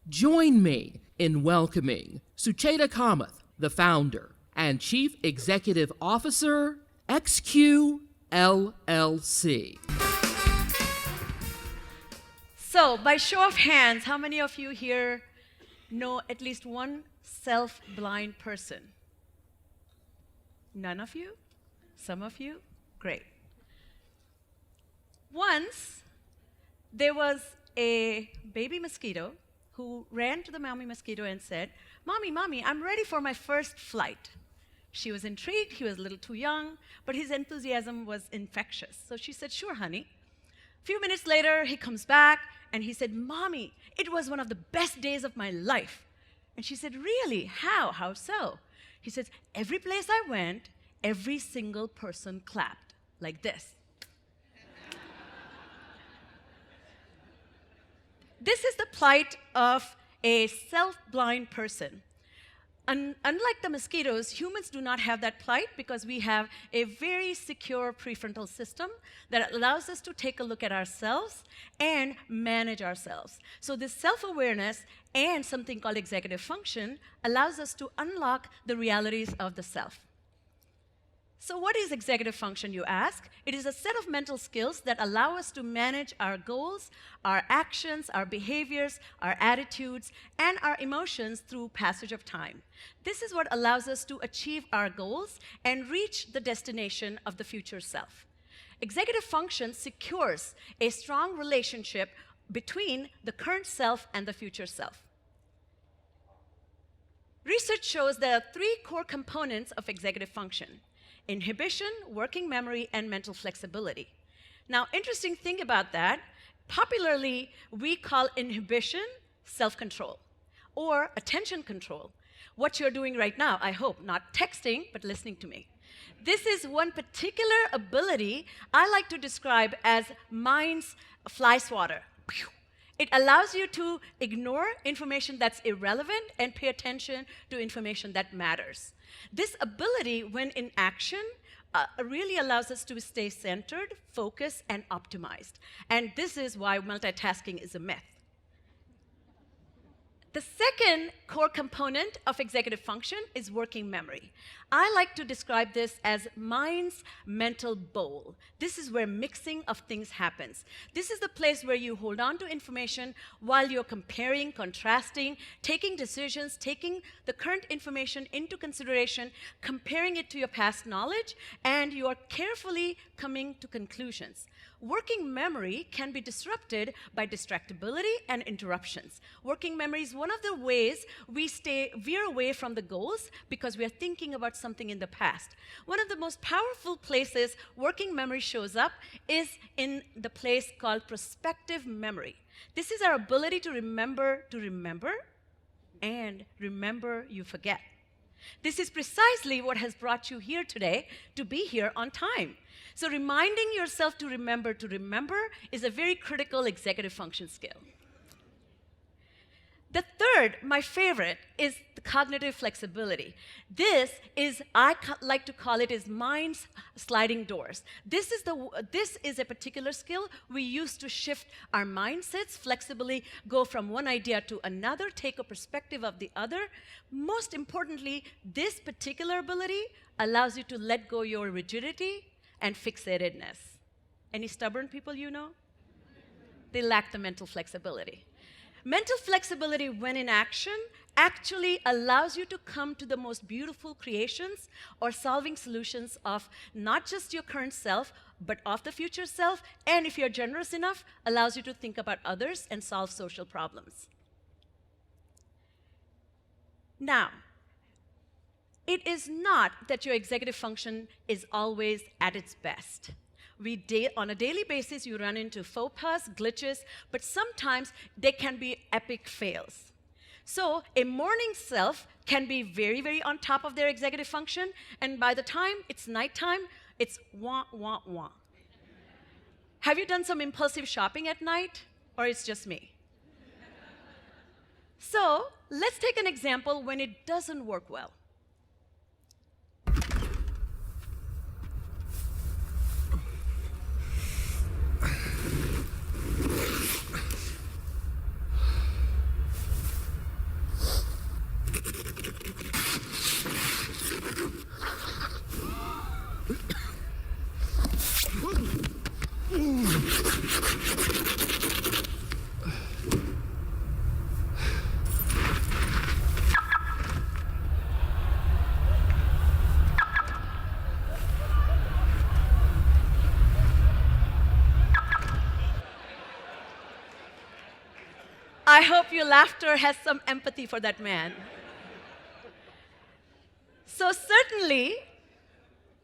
Join me in welcoming Sucheta Kamath, the founder and Chief Executive Officer, ExQ LLC. So, by show of hands, how many of you here know at least one self-blind person? None of you? Some of you? Great. Once, there was a baby mosquito who ran to the mommy mosquito and said, "Mommy, mommy, I'm ready for my first flight." She was intrigued. He was a little too young, but his enthusiasm was infectious. So she said, "Sure, honey." A few minutes later, he comes back and he said, "Mommy, it was one of the best days of my life." And she said, "Really? How? How so?" He says, "Every place I went, every single person clapped like this." This is the plight of a self-blind person. Unlike the mosquitoes, humans do not have that plight because we have a very secure prefrontal system that allows us to take a look at ourselves and manage ourselves. So this self-awareness and something called executive function allows us to unlock the realities of the self. So what is executive function, you ask? It is a set of mental skills that allow us to manage our goals, our actions, our behaviors, our attitudes, and our emotions through passage of time. This is what allows us to achieve our goals and reach the destination of the future self. Executive function secures a strong relationship between the current self and the future self. Research shows there are three core components of executive function: inhibition, working memory, and mental flexibility. Now, interesting thing about that, popularly we call inhibition self-control or attention control. What you're doing right now, I hope, not texting, but listening to me. This is one particular ability I like to describe as mind's fly swatter. It allows you to ignore information that's irrelevant and pay attention to information that matters. This ability, when in action, really allows us to stay centered, focused, and optimized. And this is why multitasking is a myth. The second core component of executive function is working memory. I like to describe this as mind's mental bowl. This is where mixing of things happens. This is the place where you hold on to information while you're comparing, contrasting, taking decisions, taking the current information into consideration, comparing it to your past knowledge, and you are carefully coming to conclusions. Working memory can be disrupted by distractibility and interruptions. Working memory is one of the ways we veer away from the goals because we are thinking about something in the past. One of the most powerful places working memory shows up is in the place called prospective memory. This is our ability to remember and remember you forget. This is precisely what has brought you here today, to be here on time. So reminding yourself to remember is a very critical executive function skill. The third, my favorite, is the cognitive flexibility. This is, I like to call it, is mind's sliding doors. This is a particular skill we use to shift our mindsets, flexibly go from one idea to another, take a perspective of the other. Most importantly, this particular ability allows you to let go your rigidity and fixatedness. Any stubborn people you know? They lack the mental flexibility. Mental flexibility, when in action, actually allows you to come to the most beautiful creations or solving solutions of not just your current self, but of the future self, and if you're generous enough, allows you to think about others and solve social problems. Now, it is not that your executive function is always at its best. On a daily basis, you run into faux pas, glitches, but sometimes they can be epic fails. So a morning self can be very, very on top of their executive function, and by the time it's nighttime, it's wah, wah, wah. Have you done some impulsive shopping at night, or it's just me? So let's take an example when it doesn't work well. I hope your laughter has some empathy for that man. So certainly,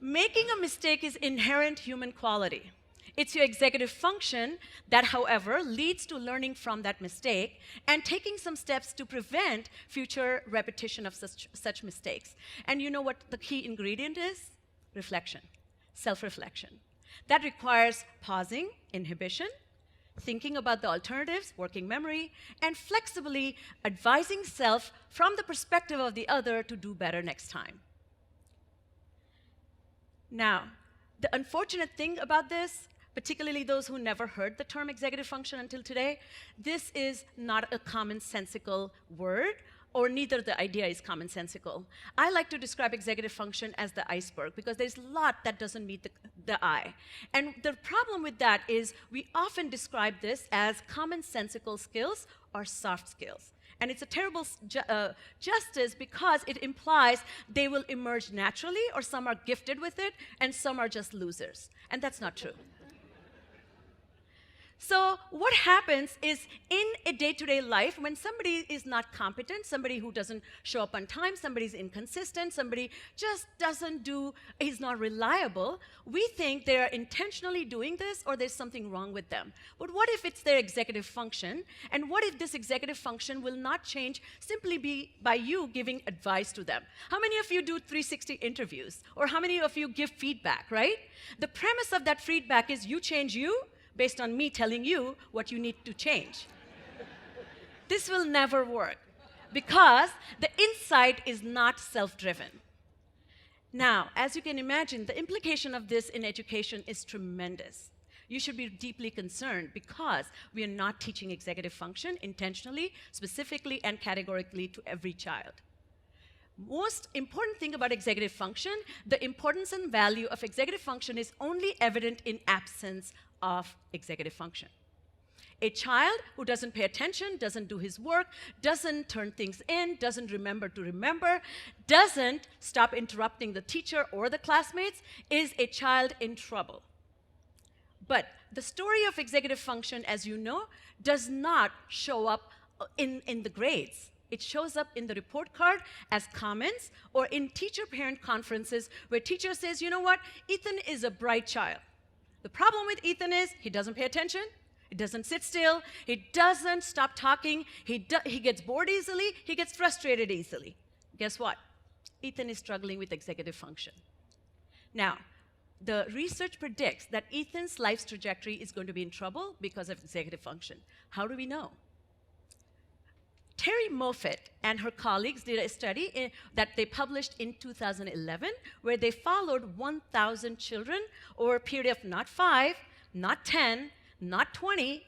making a mistake is inherent human quality. It's your executive function that, however, leads to learning from that mistake and taking some steps to prevent future repetition of such mistakes. And you know what the key ingredient is? Reflection, self-reflection. That requires pausing, inhibition, thinking about the alternatives, working memory, and flexibly advising self from the perspective of the other to do better next time. Now, the unfortunate thing about this, particularly those who never heard the term executive function until today, this is not a commonsensical word, or neither the idea is commonsensical. I like to describe executive function as the iceberg because there's a lot that doesn't meet the eye. And the problem with that is we often describe this as commonsensical skills or soft skills. And it's a terrible justice because it implies they will emerge naturally, or some are gifted with it, and some are just losers. And that's not true. So what happens is in a day-to-day life, when somebody is not competent, somebody who doesn't show up on time, somebody's inconsistent, somebody just is not reliable, we think they're intentionally doing this or there's something wrong with them. But what if it's their executive function? And what if this executive function will not change simply by you giving advice to them? How many of you do 360 interviews? Or how many of you give feedback, right? The premise of that feedback is you change you, based on me telling you what you need to change. This will never work because the insight is not self-driven. Now, as you can imagine, the implication of this in education is tremendous. You should be deeply concerned because we are not teaching executive function intentionally, specifically, and categorically to every child. Most important thing about executive function, the importance and value of executive function is only evident in absence of executive function. A child who doesn't pay attention, doesn't do his work, doesn't turn things in, doesn't remember to remember, doesn't stop interrupting the teacher or the classmates, is a child in trouble. But the story of executive function, as you know, does not show up in the grades. It shows up in the report card as comments or in teacher-parent conferences where teacher says, you know what, Ethan is a bright child. The problem with Ethan is he doesn't pay attention, he doesn't sit still, he doesn't stop talking, he gets bored easily, he gets frustrated easily. Guess what? Ethan is struggling with executive function. Now, the research predicts that Ethan's life's trajectory is going to be in trouble because of executive function. How do we know? Terry Moffett and her colleagues did a study that they published in 2011 where they followed 1,000 children over a period of not 5, not 10, not 20,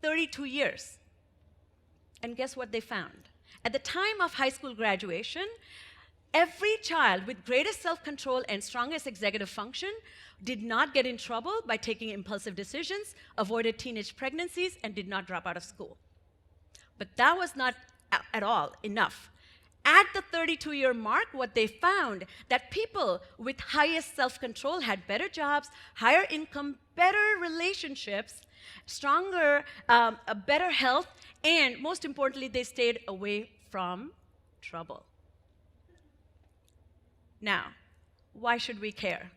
32 years. And guess what they found? At the time of high school graduation, every child with greatest self-control and strongest executive function did not get in trouble by taking impulsive decisions, avoided teenage pregnancies, and did not drop out of school. But that was not at all enough. At the 32-year mark, what they found that people with highest self-control had better jobs, higher income, better relationships, stronger, better health, and most importantly, they stayed away from trouble. Now, why should we care?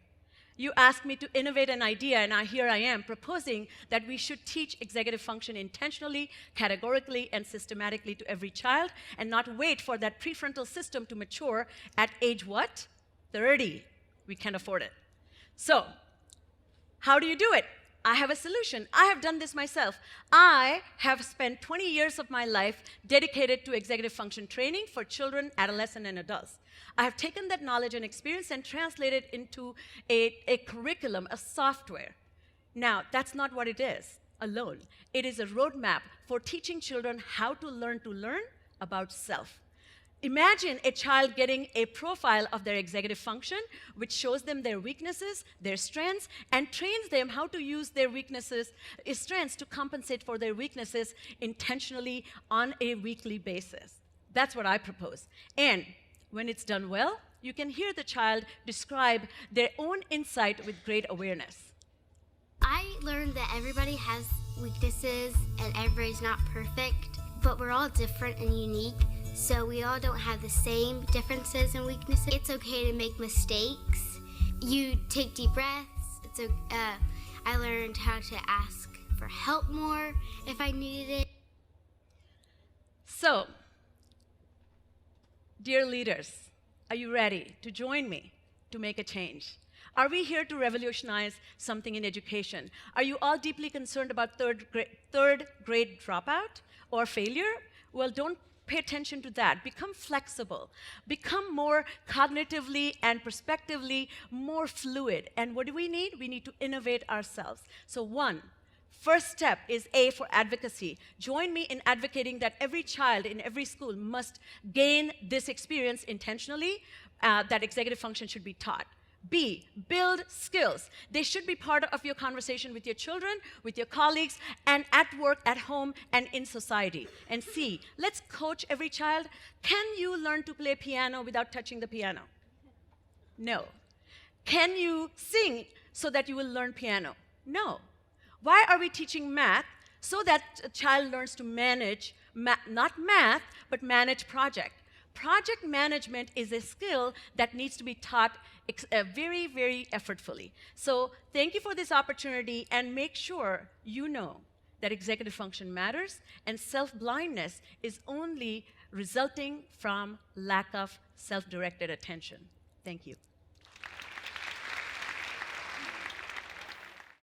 You asked me to innovate an idea, and here I am proposing that we should teach executive function intentionally, categorically, and systematically to every child, and not wait for that prefrontal system to mature at age what? 30. We can't afford it. So, how do you do it? I have a solution. I have done this myself. I have spent 20 years of my life dedicated to executive function training for children, adolescents, and adults. I have taken that knowledge and experience and translated it into a curriculum, a software. Now, that's not what it is alone. It is a roadmap for teaching children how to learn about self. Imagine a child getting a profile of their executive function, which shows them their weaknesses, their strengths, and trains them how to use their weaknesses, strengths to compensate for their weaknesses intentionally on a weekly basis. That's what I propose. And when it's done well, you can hear the child describe their own insight with great awareness. I learned that everybody has weaknesses and everybody's not perfect. but we're all different and unique, so we all don't have the same differences and weaknesses. It's okay to make mistakes. You take deep breaths. I learned how to ask for help more if I needed it. So, dear leaders, are you ready to join me to make a change? Are we here to revolutionize something in education? Are you all deeply concerned about third grade dropout or failure? Well, don't pay attention to that. Become flexible. Become more cognitively and perspectively more fluid. And what do we need? We need to innovate ourselves. So first step is A for advocacy. Join me in advocating that every child in every school must gain this experience intentionally, that executive function should be taught. B, build skills. They should be part of your conversation with your children, with your colleagues, and at work, at home, and in society. And C, let's coach every child. Can you learn to play piano without touching the piano? No. Can you sing so that you will learn piano? No. Why are we teaching math? So that a child learns to manage, not math, but manage project. Project management is a skill that needs to be taught very, very effortfully. So thank you for this opportunity, and make sure you know that executive function matters, and self-blindness is only resulting from lack of self-directed attention. Thank you.